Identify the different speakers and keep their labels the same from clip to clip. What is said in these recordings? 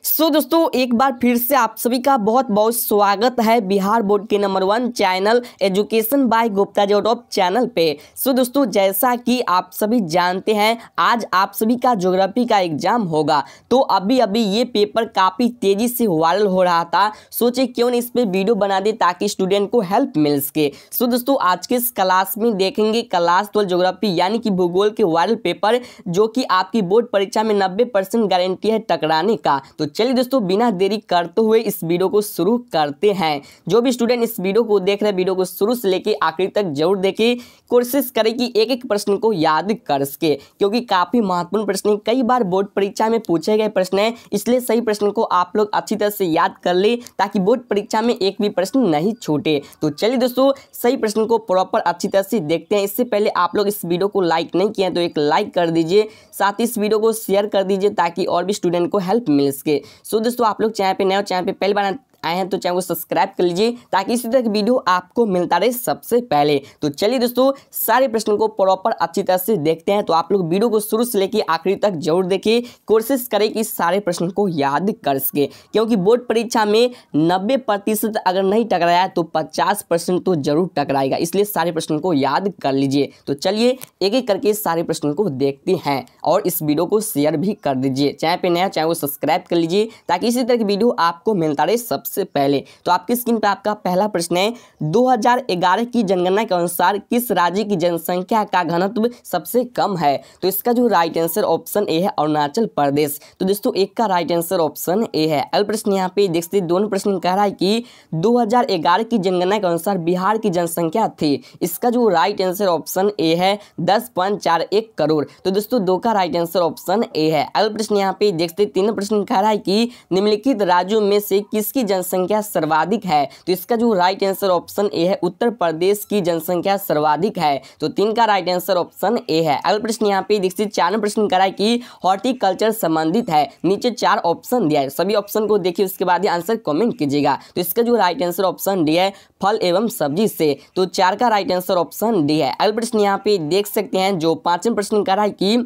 Speaker 1: दोस्तों एक बार फिर से आप सभी का बहुत बहुत स्वागत है बिहार बोर्ड के number 1 channel education by Gupta job channel पे। दोस्तों जैसा कि आप सभी जानते हैं आज आप सभी का ज्योग्राफी का एग्जाम होगा। तो अभी अभी ये पेपर काफ़ी तेज़ी से वायरल हो रहा था, सोचे क्यों नहीं इस पर वीडियो बना दे ताकि स्टूडेंट को हेल्प मिल सके। दोस्तों आज के इस क्लास में देखेंगे क्लास 12 ज्योग्राफी यानी कि भूगोल के वायरल पेपर जो कि आपकी बोर्ड परीक्षा में 90% गारंटी है टकराने का। तो चलिए दोस्तों बिना देरी करते हुए इस वीडियो को शुरू करते हैं। जो भी स्टूडेंट इस वीडियो को देख रहे हैं वीडियो को शुरू से लेके आखिरी तक जरूर देखें, कोशिश करें कि एक एक प्रश्न को याद कर सके क्योंकि काफी महत्वपूर्ण प्रश्न कई बार बोर्ड परीक्षा में पूछे गए प्रश्न है, इसलिए सही प्रश्न को आप लोग अच्छी तरह से याद कर ले ताकि बोर्ड परीक्षा में एक भी प्रश्न नहीं छूटे। तो चलिए दोस्तों सही प्रश्न को प्रॉपर अच्छी तरह से देखते हैं। इससे पहले आप लोग इस वीडियो को लाइक नहीं किए हैं तो एक लाइक कर दीजिए, साथ ही इस वीडियो को शेयर कर दीजिए ताकि और भी स्टूडेंट को हेल्प मिल सके। दोस्तों आप लोग चैनल पे नए हो, चैनल पे पहली बार आए हैं तो चैनल को सब्सक्राइब कर लीजिए ताकि इसी तरह की वीडियो आपको मिलता रहे सबसे पहले। तो चलिए दोस्तों सारे प्रश्नों को प्रॉपर अच्छी तरह से देखते हैं। तो आप लोग वीडियो को शुरू से लेकर आखिरी तक जरूर देखिए, कोशिश करें कि सारे प्रश्न को याद कर सके क्योंकि बोर्ड परीक्षा में 90% अगर नहीं टकराया तो 50% तो जरूर टकराएगा, इसलिए सारे प्रश्नों को याद कर लीजिए। तो चलिए एक एक करके सारे प्रश्नों को देखते हैं और इस वीडियो को शेयर भी कर दीजिए। चैनल पे नया चैनल को सब्सक्राइब कर लीजिए ताकि इसी तरह की वीडियो आपको मिलता रहे सबसे पहले। तो आपकी स्क्रीन पे आपका पहला प्रश्न है, 2011 की जनगणना के अनुसार किस राज्य की जनसंख्या का घनत्व सबसे कम है? तो इसका जो राइट आंसर ऑप्शन ए है अरुणाचल प्रदेश। तो दोस्तों एक का राइट आंसर ऑप्शन ए है। अगला प्रश्न यहाँ पे देखते दोनों प्रश्न कह रहा है कि 2011 की जनगणना के अनुसार बिहार की जनसंख्या थी, इसका जो राइट आंसर ऑप्शन ए है 10.41 करोड़। तो दोस्तों दो का राइट आंसर ऑप्शन ए है। अगला प्रश्न यहाँ पे देखते तीन प्रश्न कह रहा है कि निम्नलिखित राज्यों में से किसकी जनसंख्या सर्वाधिक है? तो इसका जो राइट आंसर ऑप्शन ए है उत्तर प्रदेश की जनसंख्या सर्वाधिक है। तो तीन का राइट आंसर ऑप्शन ए है। अगला प्रश्न यहाँ पे देखिए चार प्रश्न करा है कि हॉर्टिकल्चर संबंधित है, नीचे चार ऑप्शन दिया है, सभी ऑप्शन को देखिए उसके बाद आंसर कमेंट कीजिएगा। तो इसका जो राइट आंसर ऑप्शन डी है फल एवं सब्जी से। तो चार का राइट आंसर ऑप्शन डी है। अगला प्रश्न यहाँ पे देख सकते हैं जो पांचवें प्रश्न करा है कि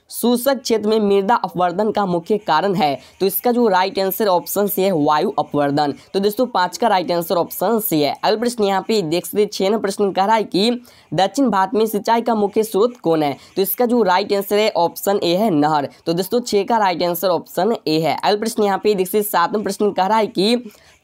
Speaker 1: शुष्क क्षेत्र में मृदा अपवर्तन का मुख्य कारण है। तो इसका जो राइट आंसर ऑप्शन सी है वायु अपवर्तन। तो दोस्तों पांच का राइट आंसर ऑप्शन सी है। अगला प्रश्न यहाँ पे देख सकते छह प्रश्न कह रहा है कि दक्षिण भारत में सिंचाई का मुख्य स्रोत कौन है? तो इसका जो राइट आंसर है ऑप्शन ए है नहर। तो दोस्तों छह का राइट आंसर ऑप्शन ए है। अगला प्रश्न यहाँ पे देख सकते सातवें प्रश्न कह रहा है कि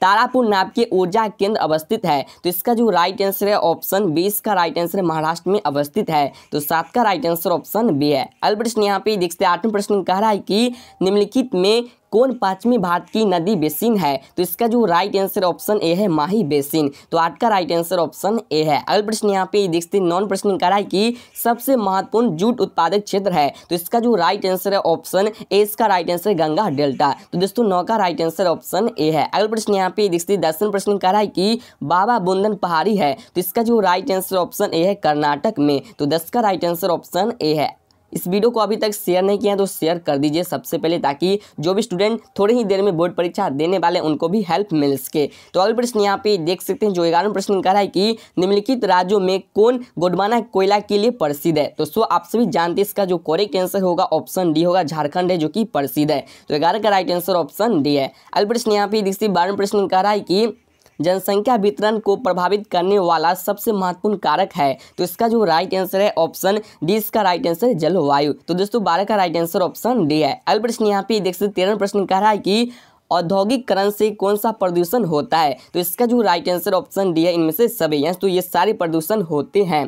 Speaker 1: तारापुर नाभिकीय ऊर्जा केंद्र अवस्थित है। तो इसका जो राइट आंसर है ऑप्शन बी, इसका राइट आंसर महाराष्ट्र में अवस्थित है। तो सात का राइट आंसर ऑप्शन बी है। अगला प्रश्न यहाँ पे देखते आठवें प्रश्न कह रहा है कि निम्नलिखित में कौन पश्चिमी भारत की नदी बेसिन है? तो इसका जो राइट आंसर ऑप्शन ए है माही बेसिन। तो आठ का राइट आंसर ऑप्शन ए है। अगला प्रश्न यहाँ पे देखते नौ प्रश्न कह रहा है कि सबसे महत्वपूर्ण जूट उत्पादक क्षेत्र है। तो इसका जो राइट आंसर है ऑप्शन ए, इसका राइट आंसर गंगा डेल्टा। तो दोस्तों नौ का राइट आंसर ऑप्शन ए है। अगला प्रश्न यहाँ पे देखते दसवें प्रश्न कह रहा है कि बाबा बुंदन पहाड़ी है। तो इसका जो राइट आंसर ऑप्शन ए है कर्नाटक में। तो 10 का राइट आंसर ऑप्शन ए है। इस वीडियो को अभी तक शेयर नहीं किया है तो शेयर कर दीजिए सबसे पहले ताकि जो भी स्टूडेंट थोड़ी ही देर में बोर्ड परीक्षा देने वाले उनको भी हेल्प मिल सके। तो अगले प्रश्न यहाँ पे देख सकते हैं जो 11वां प्रश्न कह रहा है कि निम्नलिखित राज्यों में कौन गोंडवाना कोयला के लिए प्रसिद्ध है? तो आप सभी जानते हैं इसका जो करेक्ट आंसर होगा ऑप्शन डी होगा, झारखंड है जो कि प्रसिद्ध है। तो 11 का राइट आंसर ऑप्शन डी है। अगले प्रश्न यहाँ पे देखिए 12वां प्रश्न कह रहा है कि जनसंख्या वितरण को प्रभावित करने वाला सबसे महत्वपूर्ण कारक है। तो इसका जो राइट आंसर है ऑप्शन डी, इसका राइट आंसर है जलवायु। तो दोस्तों 12 का राइट आंसर ऑप्शन डी है। अगला प्रश्न यहाँ पे देख सकते 13वां प्रश्न कह रहा है कि औद्योगिकरण से कौन सा प्रदूषण होता है? तो इसका जो राइट आंसर ऑप्शन डी है इनमें से सभी, तो ये सारे प्रदूषण होते हैं।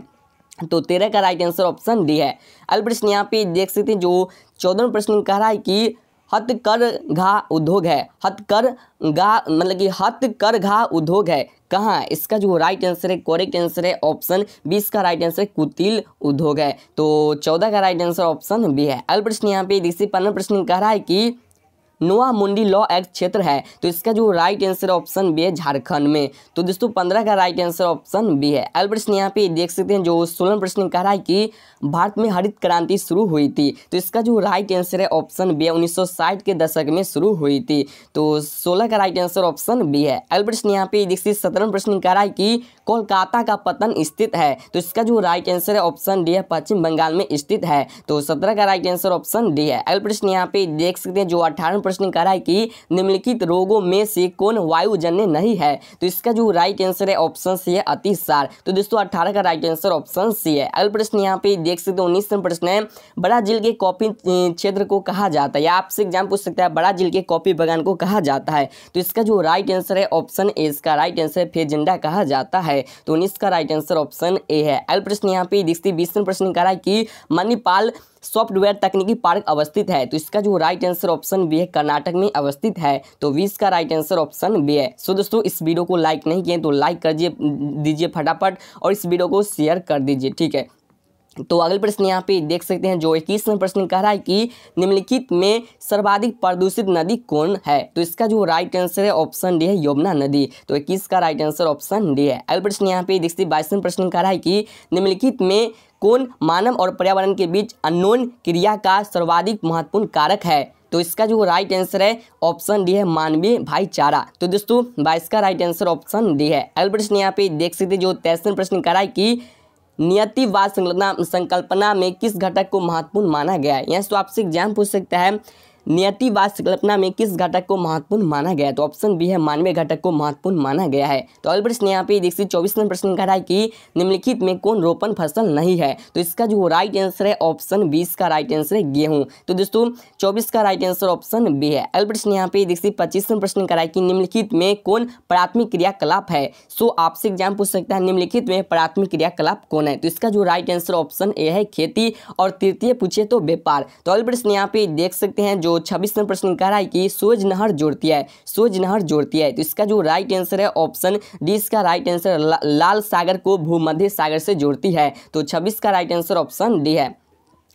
Speaker 1: तो 13 का राइट आंसर ऑप्शन डी है। अगला प्रश्न यहाँ पे देख सकते हैं जो 14वां प्रश्न कह रहा है कि हथकरघा उद्योग है, हथकरघा मतलब कि हथकरघा उद्योग है कहाँ? इसका जो राइट आंसर है करेक्ट आंसर है ऑप्शन 20 का राइट आंसर कुटिल उद्योग है। तो 14 का राइट आंसर ऑप्शन बी है। अगला प्रश्न यहाँ पे देखिए 15वां प्रश्न कह रहा है कि नोआ मुंडी लॉ एक्ट क्षेत्र है। तो इसका जो राइट आंसर ऑप्शन बी है झारखंड में। तो दोस्तों 15 का राइट आंसर ऑप्शन बी है। अगला प्रश्न यहाँ पे देख सकते हैं जो 16वां प्रश्न कह रहा है कि भारत में हरित क्रांति शुरू हुई थी। तो इसका जो राइट आंसर है ऑप्शन बी है 1960 के दशक में शुरू हुई थी। तो 16 का राइट आंसर ऑप्शन बी है। अगला प्रश्न यहाँ पे देखिए 17वां प्रश्न कह रहा है कि कोलकाता का पतन स्थित है। तो इसका जो राइट आंसर है ऑप्शन डी है पश्चिम बंगाल में स्थित है। तो 17 का राइट आंसर ऑप्शन डी है। अगला प्रश्न यहाँ पे देख सकते हैं जो 18 प्रश्न कह रहा है कि निम्नलिखित रोगों में से कौन वायुजन्य नहीं है, तो इसका जो राइट आंसर है ऑप्शन सी है अतिसार। तो दोस्तों 18 का राइट आंसर ऑप्शन सी है। अगला प्रश्न यहाँ पे देख सकते हो 19 नंबर प्रश्न है, बड़ा झील के कॉफी क्षेत्र को कहा जाता है, या आपसे एग्जाम पूछ सकता है बड़ा झील के कॉफी बागान को कहा जाता है, तो इसका जो राइट आंसर है ऑप्शन ए, इसका राइट आंसर फेजेंडा कहा जाता है। तो 19 का राइट आंसर ऑप्शन ए है। अगला प्रश्न यहाँ पे देखते 20 प्रश्न कह रहा है कि मणिपाल सॉफ्टवेयर तकनीकी पार्क अवस्थित है, तो इसका जो राइट आंसर ऑप्शन बी है, कर्नाटक में अवस्थित है। तो 20 का राइट आंसर ऑप्शन बी है। सो दोस्तों इस वीडियो को लाइक नहीं किए तो लाइक कर दीजिए फटाफट और इस वीडियो को शेयर कर दीजिए, ठीक है। तो अगले प्रश्न यहाँ पे देख सकते हैं जो 21 प्रश्न कह रहा है कि निम्नलिखित में सर्वाधिक प्रदूषित नदी कौन है, तो इसका जो राइट आंसर है ऑप्शन डी है यमुना नदी। तो 21 का राइट आंसर ऑप्शन डी है। अगले प्रश्न यहाँ पे देखते 22 प्रश्न कह रहा है कि निम्नलिखित में कौन मानव और पर्यावरण के बीच अन्योन्य क्रिया का सर्वाधिक महत्वपूर्ण कारक है, तो इसका जो राइट आंसर है ऑप्शन डी है मानवीय भाईचारा। तो दोस्तों 22 का राइट आंसर ऑप्शन डी है। अगले प्रश्न यहाँ पे देख सकते जो 23 प्रश्न कह रहा है कि नियतिवाद संकल्पना में किस घटक को महत्वपूर्ण माना गया है, यहाँ तो आपसे एग्जाम पूछ सकता है नियतिवाद संकल्पना में किस घटक को महत्वपूर्ण माना गया है, तो ऑप्शन बी है मानवीय घटक को महत्वपूर्ण माना गया है। तो अगला प्रश्न यहाँ पे देखिए 24 प्रश्न कह रहा है कि निम्नलिखित में कौन रोपण फसल नहीं है, तो इसका जो राइट आंसर है ऑप्शन 20 का राइट आंसर है गेहूं। तो दोस्तों 24 का राइट आंसर ऑप्शन बी है। अगला प्रश्न यहाँ पे देखिए 25 प्रश्न कह रहा है कि निम्नलिखित में कौन प्राथमिक क्रियाकलाप है, सो आपसे एग्जाम पूछ सकता है निम्नलिखित में प्राथमिक क्रियाकलाप कौन है, तो इसका जो राइट आंसर ऑप्शन ए है खेती, और तृतीय पूछे तो व्यापार। तो अगला प्रश्न यहाँ पे देख सकते हैं जो 26 प्रश्न कह रहा है कि सूरज नहर जोड़ती है, सूरज नहर जोड़ती है, तो इसका जो राइट आंसर है ऑप्शन डी, इसका राइट आंसर लाल सागर को भूमध्य सागर से जोड़ती है। तो 26 का राइट आंसर ऑप्शन डी है।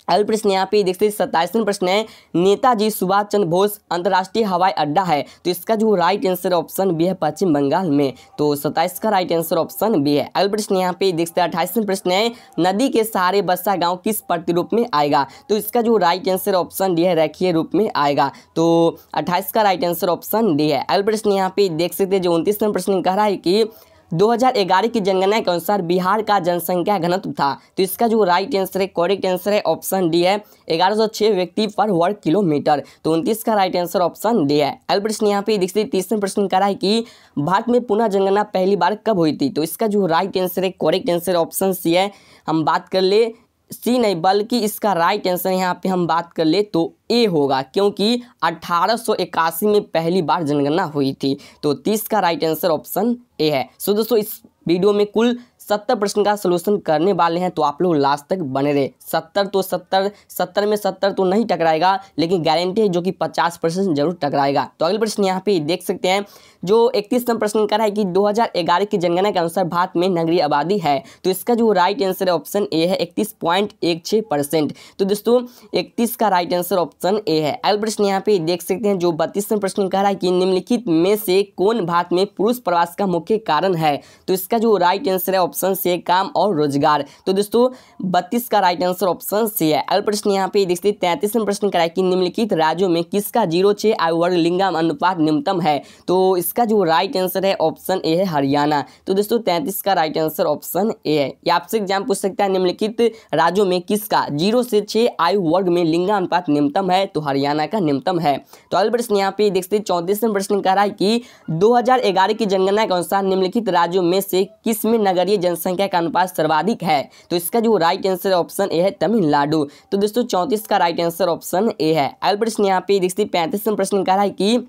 Speaker 1: अगला प्रश्न यहाँ पे देखते 27 प्रश्न है, नेताजी सुभाष चंद्र बोस अंतर्राष्ट्रीय हवाई अड्डा है, तो इसका जो राइट आंसर ऑप्शन बी है पश्चिम बंगाल में। तो 27 का राइट आंसर ऑप्शन बी है। अगला प्रश्न यहाँ पे देखते 28 प्रश्न है, नदी के सहारे बसा गांव किस प्रतिरूप में आएगा, तो इसका जो राइट आंसर ऑप्शन डी है रेखीय रूप में आएगा। तो 28 का राइट आंसर ऑप्शन डी है। अगला प्रश्न यहाँ पे देख सकते जो 29 प्रश्न कह रहा है कि 2011 की जनगणना के अनुसार बिहार का जनसंख्या घनत्व था, तो इसका जो राइट आंसर है करेक्ट आंसर है ऑप्शन डी है 1106 व्यक्ति पर वर्ग किलोमीटर। तो 29 का राइट आंसर ऑप्शन डी है। अगला प्रश्न यहाँ पे देखिए 30 प्रश्न कह रहा है कि भारत में पुनः जनगणना पहली बार कब हुई थी, तो इसका जो राइट आंसर है करेक्ट आंसर ऑप्शन सी है। हम बात कर ले सी नहीं बल्कि इसका राइट आंसर यहाँ पे हम बात कर ले तो ए होगा, क्योंकि 1881 में पहली बार जनगणना हुई थी। तो 30 का राइट आंसर ऑप्शन ए है। सो दोस्तों इस वीडियो में कुल 70 प्रश्न का सलूशन करने वाले हैं, तो आप लोग लास्ट तक बने रहे। 70 में 70 तो नहीं टकराएगा, लेकिन गारंटी है जो कि 50% जरूर टकराएगा। तो अगले प्रश्न यहाँ पे देख सकते हैं जो 31 प्रश्न कर रहा है कि 2011 की जनगणना के अनुसार भारत में नगरीय आबादी है, तो इसका जो राइट आंसर है ऑप्शन ए है 31.16%। तो दोस्तों 31 का राइट आंसर ऑप्शन ए है। अगले प्रश्न यहाँ पे देख सकते हैं जो 32 प्रश्न कह रहा है कि निम्नलिखित में से कौन भारत में पुरुष प्रवास का मुख्य कारण है, तो इसका जो राइट आंसर है ऑप्शन से काम और रोजगार। तो दोस्तों 32 का राइट आंसर ऑप्शन सी है। अगला प्रश्न यहाँ पे देखते 33 प्रश्न कह रहा है कि निम्नलिखित राज्यों में किसका 0-6 आयु वर्ग लिंगानुपात अनुपात न्यूनतम है, तो इसका जो राइट आंसर है ऑप्शन ए है हरियाणा। तो दोस्तों 33 का राइट आंसर ऑप्शन ए है। या आपसे एग्जाम पूछ सकता है निम्नलिखित राज्यों में किसका 0 से 6 आयु वर्ग में लिंगानुपात न्यूनतम है, तो हरियाणा का न्यूनतम है। तो अगला प्रश्न यहाँ पे देखते 34 प्रश्न कह रहा है कि 2011 की जनगणना के अनुसार निम्नलिखित राज्यों में से किस में नगरीय जनसंख्या का अनुपात सर्वाधिक है, तो इसका जो राइट आंसर ऑप्शन ए है तमिलनाडु। तो दोस्तों 34 का राइट आंसर ऑप्शन ए है। अगला प्रश्न यहाँ पे देखते 35 प्रश्न कह रहा है कि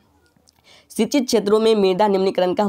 Speaker 1: शिक्षित क्षेत्रों में मृदा निम्नीकरण का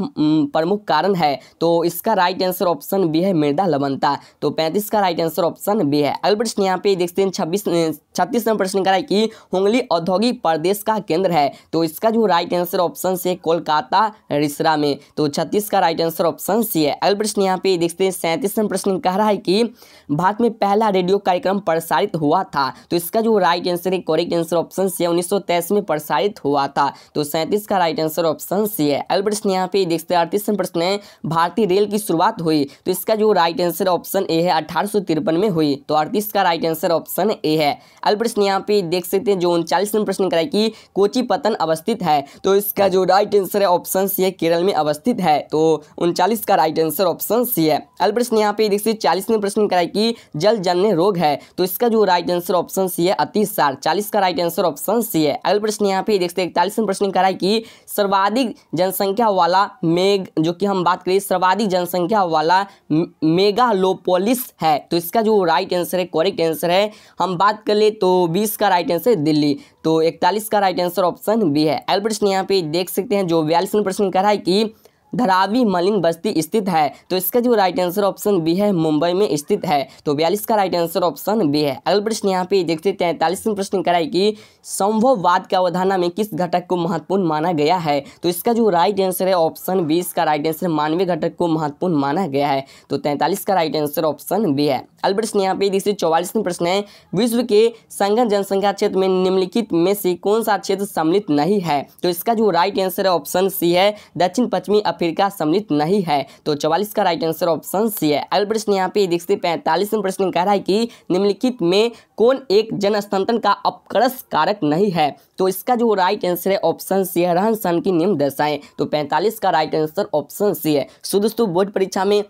Speaker 1: प्रमुख कारण है, तो इसका राइट आंसर ऑप्शन बी है मृदा लवणता। तो 35 का राइट आंसर ऑप्शन बी है। अगला प्रश्न यहाँ पे देखते हैं 36 प्रश्न का है कि हुगली औद्योगिक प्रदेश का केंद्र है, तो इसका जो राइट आंसर ऑप्शन से कोलकाता रिसरा में। तो 36 का राइट आंसर ऑप्शन सी है। अगला प्रश्न यहाँ पे देखते हैं 37 प्रश्न कह रहा है कि भारत में पहला रेडियो कार्यक्रम प्रसारित हुआ था, तो इसका जो राइट आंसर है करेक्ट आंसर ऑप्शन सी है 1923 में प्रसारित हुआ था। तो 37 का right answer answer option C है। अगला प्रश्न यहाँ पे देखते हैं 38वां प्रश्न है, भारतीय रेल की शुरुआत हुई, तो इसका जो राइट आंसर ऑप्शन ए है 1853 में हुई, तो 38 का राइट आंसर ऑप्शन ए है। अगला प्रश्न यहाँ पे देख सकते हैं जो 39वां प्रश्न कराए कि कोचीपतन अवस्थित है, तो इसका जो राइट आंसर है ऑप्शन सी है, केरल में अवस्थित है, तो 39 का राइट आंसर ऑप्शन सी है। अगला प्रश्न यहाँ पे देखिए 40वां प्रश्न कराए कि जलजन्य रोग है, तो इसका जो राइट आंसर ऑप्शन सी है अतिसार, 40 का राइट आंसर ऑप्शन सी है। अगला प्रश्न यहाँ पे देखते हैं 41वां प्रश्न कराए कि सर्वाधिक जनसंख्या वाला जो कि हम बात करें सर्वाधिक जनसंख्या वाला मेगालोपोलिस है, तो इसका जो राइट आंसर है, करेक्ट आंसर है, हम बात कर ले तो 20 का राइट आंसर दिल्ली, तो 41 का राइट आंसर ऑप्शन बी है। अगला प्रश्न यहाँ पे देख सकते हैं जो 42वां प्रश्न कराए कि धारावी मलिन बस्ती स्थित है, तो इसका जो राइट आंसर ऑप्शन बी है, मुंबई में स्थित है, तो 42 का राइट आंसर ऑप्शन बी है। अगला प्रश्न यहाँ पे देखते 43वां प्रश्न कराए कि संभववाद की अवधारणा में किस घटक को महत्वपूर्ण माना गया है, तो इसका जो राइट आंसर है ऑप्शन 20 का राइट आंसर मानवीय घटक को महत्वपूर्ण माना गया है, तो 43 का राइट आंसर ऑप्शन बी है। अगला प्रश्न यहाँ पे देखिए 44वां प्रश्न है, विश्व के संघन जनसंख्या क्षेत्र में निम्नलिखित में से कौन सा क्षेत्र सम्मिलित नहीं है, तो इसका जो राइट आंसर है ऑप्शन सी है, दक्षिण पश्चिमी अफ्रीका सम्मिलित नहीं है, तो 44 का राइट आंसर ऑप्शन सी है। अगला प्रश्न यहाँ पे देखते 45वां प्रश्न कह रहा है कि निम्नलिखित में कौन एक जन हस्तांतरण का अपकर्ष कारक नहीं है, तो इसका जो राइट आंसर है ऑप्शन सी है, रहन सहन की निम्न दशाएं, तो 45 का राइट आंसर ऑप्शन सी है। सो दोस्तों बोर्ड परीक्षा में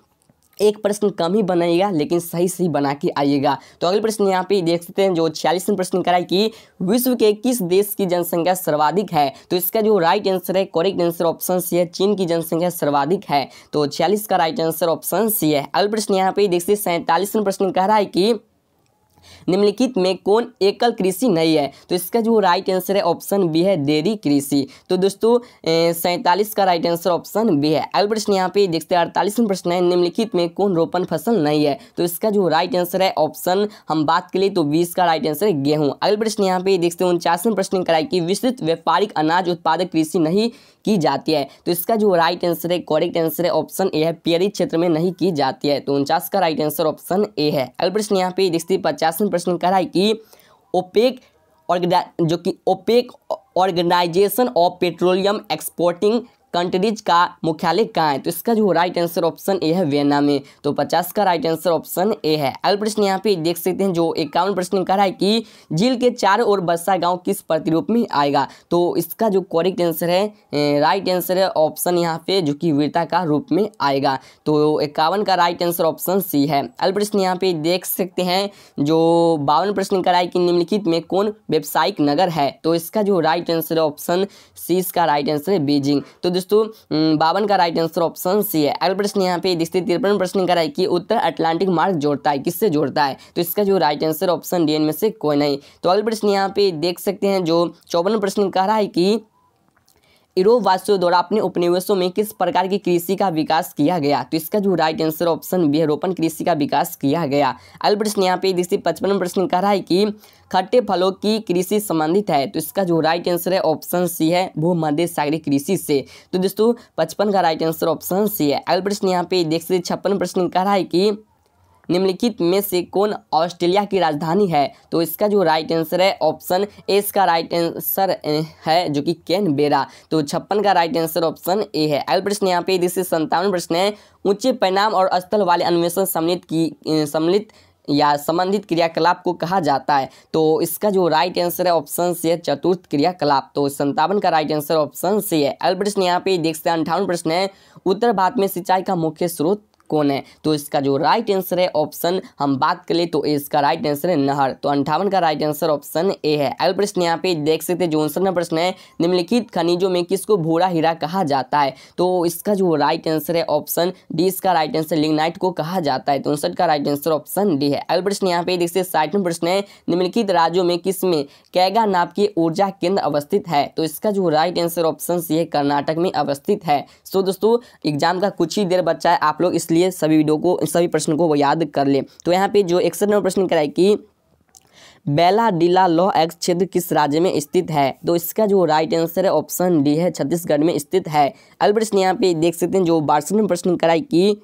Speaker 1: एक प्रश्न कम ही बनाइएगा लेकिन सही बना के आइएगा। तो अगले प्रश्न यहाँ पे देख सकते हैं जो 46वां प्रश्न कराए कि विश्व के किस देश की जनसंख्या सर्वाधिक है, तो इसका जो राइट आंसर है, करेक्ट आंसर ऑप्शन सी है, चीन की जनसंख्या सर्वाधिक है, तो 46 का राइट आंसर ऑप्शन सी है। अगले प्रश्न यहाँ पे देखते 47वां प्रश्न कह रहा है कि निम्नलिखित में कौन एकल कृषि नहीं है, तो इसका जो राइट आंसर है ऑप्शन बी है, डेयरी कृषि, तो दोस्तों 47 का राइट आंसर ऑप्शन बी है। अगला प्रश्न यहाँ पे देखते हैं 48वां प्रश्न है, निम्नलिखित में कौन रोपण फसल नहीं है, तो इसका जो राइट आंसर है ऑप्शन हम बात करें तो 20 का राइट आंसर है गेहूं। अगला प्रश्न यहाँ पे देखते हैं 49वां प्रश्न कराए कि विस्तृत व्यापारिक अनाज उत्पादक कृषि नहीं की जाती है, तो इसका जो राइट आंसर है, करेक्ट आंसर है ऑप्शन ए है, पेरी क्षेत्र में नहीं की जाती है, तो 49 का राइट आंसर ऑप्शन ए है। अगला प्रश्न यहाँ पे देखते 50वां प्रश्न कह रहा है कि OPEC organisation of petroleum exporting countries का मुख्यालय कहाँ है, तो इसका जो राइट आंसर ऑप्शन ए है, वियना में, तो 50 का राइट आंसर ऑप्शन ए है। अगला प्रश्न यहाँ पे देख सकते हैं जो 51वां प्रश्न कह रहा है कि झील के चारों ओर बसा गांव किस प्रतिरूप में आएगा, तो इसका जो करेक्ट आंसर है, राइट आंसर है ऑप्शन यहाँ पे जो कि वीरता का रूप में आएगा, तो 51 का राइट आंसर ऑप्शन सी है। अगला प्रश्न यहाँ पे देख सकते हैं जो 52वां प्रश्न कह रहा है कि निम्नलिखित में कौन व्यावसायिक नगर है, तो इसका जो राइट आंसर है ऑप्शन सी का राइट आंसर है बीजिंग, तो दोस्तों 52 का राइट आंसर ऑप्शन सी है। अगला प्रश्न यहाँ पे देखते 53वां प्रश्न का है कि उत्तर अटलांटिक मार्ग जोड़ता है, किससे जोड़ता है, तो इसका जो राइट आंसर ऑप्शन डी में से कोई नहीं। तो अगला प्रश्न यहाँ पे देख सकते हैं जो 54वां प्रश्न कह रहा है कि यूरोप वासियों द्वारा अपने उपनिवेशों में किस प्रकार की कृषि का विकास किया गया, तो इसका जो राइट आंसर ऑप्शन बी है, रोपण कृषि का विकास किया गया। अगला प्रश्न यहाँ पे देखिए 55वां प्रश्न कह रहा है कि खट्टे फलों की कृषि संबंधित है, तो इसका जो राइट आंसर है ऑप्शन सी है, भूमध्य सागरीय कृषि से, तो दोस्तों 55 का राइट आंसर ऑप्शन सी है। अगला प्रश्न यहाँ पे देख सकते 56वां प्रश्न कह रहा है कि निम्नलिखित में से कौन ऑस्ट्रेलिया की राजधानी है, तो इसका जो राइट आंसर है ऑप्शन ए का राइट आंसर है जो कि कैनबेरा, तो 56 का राइट आंसर ऑप्शन ए है। अगला प्रश्न यहाँ पे देखिए 57वां प्रश्न है, ऊंचे परिणाम और स्थल वाले अन्वेषण सम्मिलित या संबंधित क्रियाकलाप को कहा जाता है, तो इसका जो राइट आंसर है ऑप्शन सी है, चतुर्थ क्रियाकलाप, तो 57 का राइट आंसर ऑप्शन सी है। अगला प्रश्न यहाँ पे देखते हैं 58वां प्रश्न है, उत्तर भारत में सिंचाई का मुख्य स्रोत कौन है, तो इसका जो राइट आंसर है ऑप्शन हम बात करें तो इसका राइट आंसर है नहर, तो 58 का राइट आंसर ऑप्शन ए है। अगला प्रश्न यहाँ पे देख सकते हैं जो 59वां प्रश्न है, निम्नलिखित खनिजों में किसको भूरा हीरा कहा जाता है, तो इसका जो राइट आंसर है ऑप्शन डी, इसका राइट आंसर लिग्नाइट को कहा जाता है, तो 59 का राइट आंसर ऑप्शन डी है। अगला प्रश्न यहाँ पे देख सकते 60वां प्रश्न है, निम्नलिखित राज्यों में किसमें कैगा नाम की ऊर्जा केंद्र अवस्थित है, तो इसका जो राइट आंसर ऑप्शन सी है, कर्नाटक में अवस्थित है। सो दोस्तों एग्जाम का कुछ ही देर बचा है, आप लोग इसलिए सभी प्रश्नों को वो याद कर ले। तो यहाँ पे जो 61वां प्रश्न कराए कि बेलाडीला लॉ एक्ट क्षेत्र किस राज्य में स्थित है, तो इसका जो राइट आंसर है ऑप्शन डी है, छत्तीसगढ़ में स्थित है। अगला प्रश्न यहाँ पे देख सकते हैं जो 62वां प्रश्न कराए कि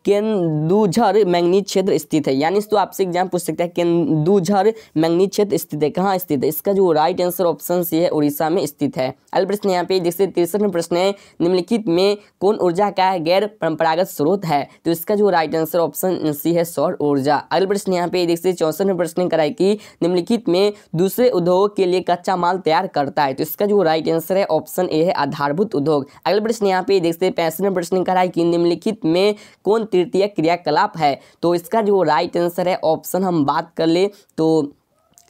Speaker 1: केंदुझर मैंगनीज क्षेत्र स्थित है। यानी तो आपसे एग्जाम पूछ सकता है केंदुझर मैंगनीज क्षेत्र स्थित है, कहाँ स्थित है? इसका जो राइट आंसर ऑप्शन सी है उड़ीसा में स्थित है। अगला प्रश्न यहाँ पे देखिए 63वां प्रश्न है, निम्नलिखित में कौन ऊर्जा का गैर परंपरागत स्रोत है? तो इसका जो राइट आंसर ऑप्शन सी है सौर ऊर्जा। अगला प्रश्न यहाँ पे देखिए 64वां प्रश्न कराए कि निम्नलिखित में दूसरे उद्योगों के लिए कच्चा माल तैयार करता है? तो इसका जो राइट आंसर है ऑप्शन ए है आधारभूत उद्योग। अगला प्रश्न यहाँ पे देखिए 65वां प्रश्न कराए कि निम्नलिखित में कौन तृतीय क्रियाकलाप है? तो इसका जो राइट आंसर है ऑप्शन हम बात कर ले तो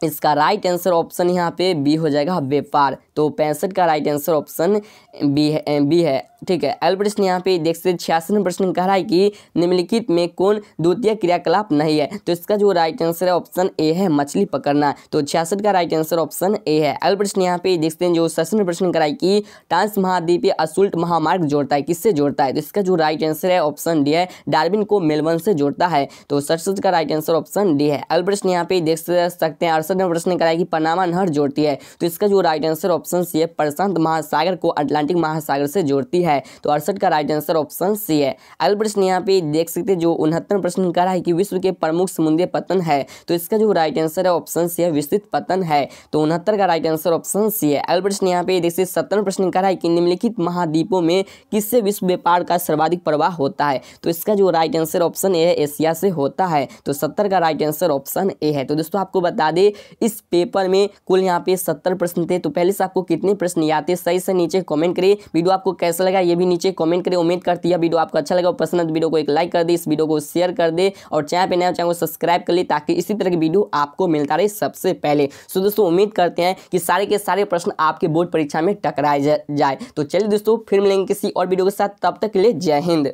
Speaker 1: इसका राइट आंसर ऑप्शन यहाँ पे बी हो जाएगा व्यापार। तो 65 का राइट आंसर ऑप्शन बी है। ठीक है। अगला प्रश्न यहाँ पे देख सकते 86वां प्रश्न कह रहा है कि निम्नलिखित में कौन द्वितीय क्रियाकलाप नहीं है? तो इसका जो राइट आंसर है ऑप्शन ए है मछली पकड़ना। तो 66 का राइट आंसर ऑप्शन ए है। अगला प्रश्न यहाँ पे देखते हैं जो 67वां प्रश्न कराई कि ट्रांस महाद्वीपीय असुल्ट महामार्ग जोड़ता है, किससे जोड़ता है? तो इसका जो राइट आंसर है ऑप्शन डी है, डार्विन को मेलबर्न से जोड़ता है। तो 67 का राइट आंसर ऑप्शन डी है। अगला प्रश्न यहाँ पे देख सकते हैं 68वां प्रश्न कराई कि पनामा नहर जोड़ती है? तो इसका जो राइट आंसर ऑप्शन सी है, प्रशांत महासागर को अटलांटिक महासागर से जोड़ती है। तो 68 का राइट आंसर ऑप्शन सी है। अगला प्रश्न यहाँ पे देख सकते हैं जो 69वां प्रश्न कह रहा है कि विश्व के प्रमुख समुद्री पतन है? तो इसका जो राइट आंसर है ऑप्शन सी है विस्तृत पतन है। तो 69 का राइट आंसर ऑप्शन सी है। अगला प्रश्न यहाँ पे देखिए 70वां प्रश्न कह रहा है कि निम्नलिखित महाद्वीपों में किससे विश्व व्यापार का सर्वाधिक प्रवाह होता है? तो इसका जो राइट आंसर ऑप्शन ए है एशिया से होता है। तो 70 का राइट आंसर ऑप्शन ए है। तो दोस्तों आपको बता दें इस पेपर में कुल यहाँ पे 70 प्रश्न थे। तो पहले से आपको कितने प्रश्न याद थे सही से नीचे कमेंट करिए। वीडियो आपको कैसा लगा ये भी नीचे कमेंट करिए। उम्मीद करती है वीडियो आपको अच्छा लगा, पसंद है वीडियो को एक लाइक कर दे, इस वीडियो को शेयर कर दे और चैनल पे नया चैनल को सब्सक्राइब कर ले ताकि इसी तरह की वीडियो आपको मिलता रहे सबसे पहले। सो दोस्तों उम्मीद करते हैं कि सारे के सारे प्रश्न आपके बोर्ड परीक्षा में टकराए जाए। तो चलिए दोस्तों फिर मिलेंगे किसी और वीडियो के साथ, तब तक के लिए जय हिंद।